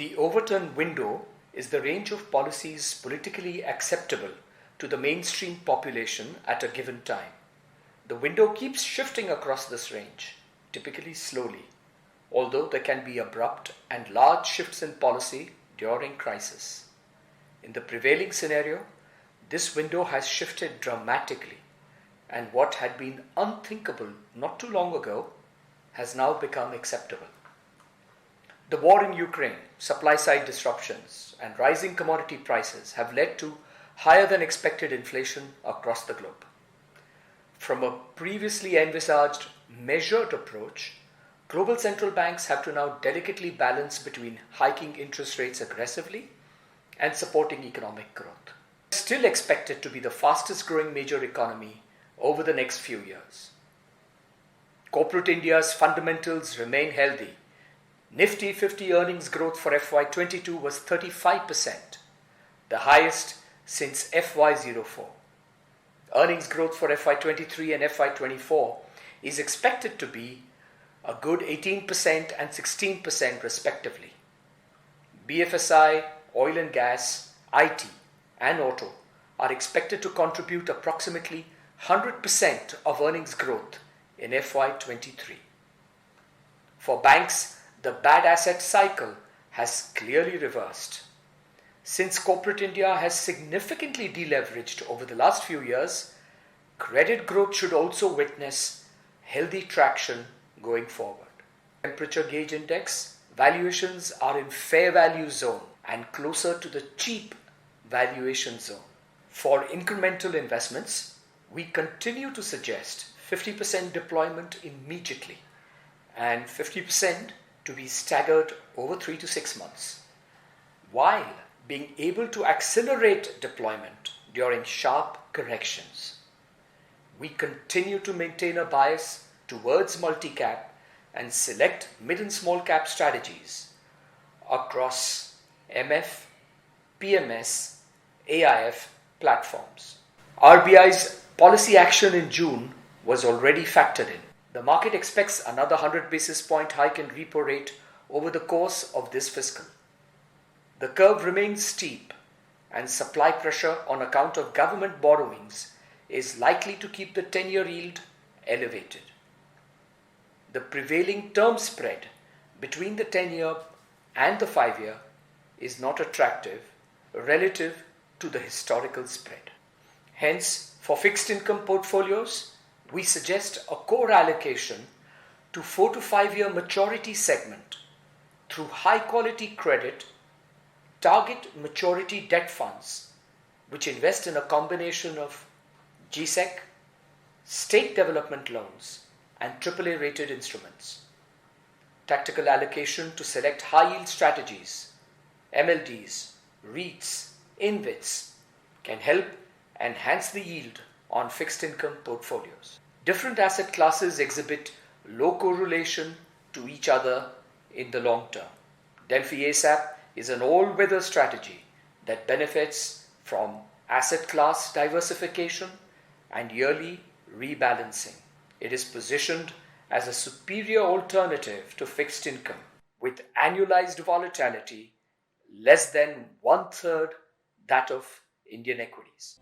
The Overton Window is the range of policies politically acceptable to the mainstream population at a given time. The window keeps shifting across this range, typically slowly, although there can be abrupt and large shifts in policy during crisis. In the prevailing scenario, this window has shifted dramatically, and what had been unthinkable not too long ago has now become acceptable. The war in Ukraine, supply-side disruptions, and rising commodity prices have led to higher than expected inflation across the globe. From a previously envisaged measured approach, global central banks have to now delicately balance between hiking interest rates aggressively and supporting economic growth. Still expected to be the fastest growing major economy over the next few years. Corporate India's fundamentals remain healthy. Nifty 50 earnings growth for FY22 was 35%, the highest since FY04. Earnings growth for FY23 and FY24 is expected to be a good 18% and 16% respectively. BFSI, oil and gas, IT, and auto are expected to contribute approximately 100% of earnings growth in FY23. For banks, the bad asset cycle has clearly reversed. Since corporate India has significantly deleveraged over the last few years, credit growth should also witness healthy traction going forward. Temperature gauge index valuations are in fair value zone and closer to the cheap valuation zone. For incremental investments, we continue to suggest 50% deployment immediately and 50% to be staggered over 3 to 6 months, while being able to accelerate deployment during sharp corrections. We continue to maintain a bias towards multi-cap and select mid and small cap strategies across MF, PMS, AIF platforms. RBI's policy action in June was already factored in. The market expects another 100 basis point hike in repo rate over the course of this fiscal. The curve remains steep, and supply pressure on account of government borrowings is likely to keep the 10-year yield elevated. The prevailing term spread between the 10-year and the 5-year is not attractive relative to the historical spread. Hence, for fixed income portfolios, we suggest a core allocation to 4 to 5 year maturity segment through high quality credit, target maturity debt funds, which invest in a combination of GSEC, state development loans, and AAA rated instruments. Tactical allocation to select high yield strategies, MLDs, REITs, InvITs can help enhance the yield on fixed income portfolios. Different asset classes exhibit low correlation to each other in the long term. Delphi ASAP is an all-weather strategy that benefits from asset class diversification and yearly rebalancing. It is positioned as a superior alternative to fixed income with annualized volatility less than 1/3 that of Indian equities.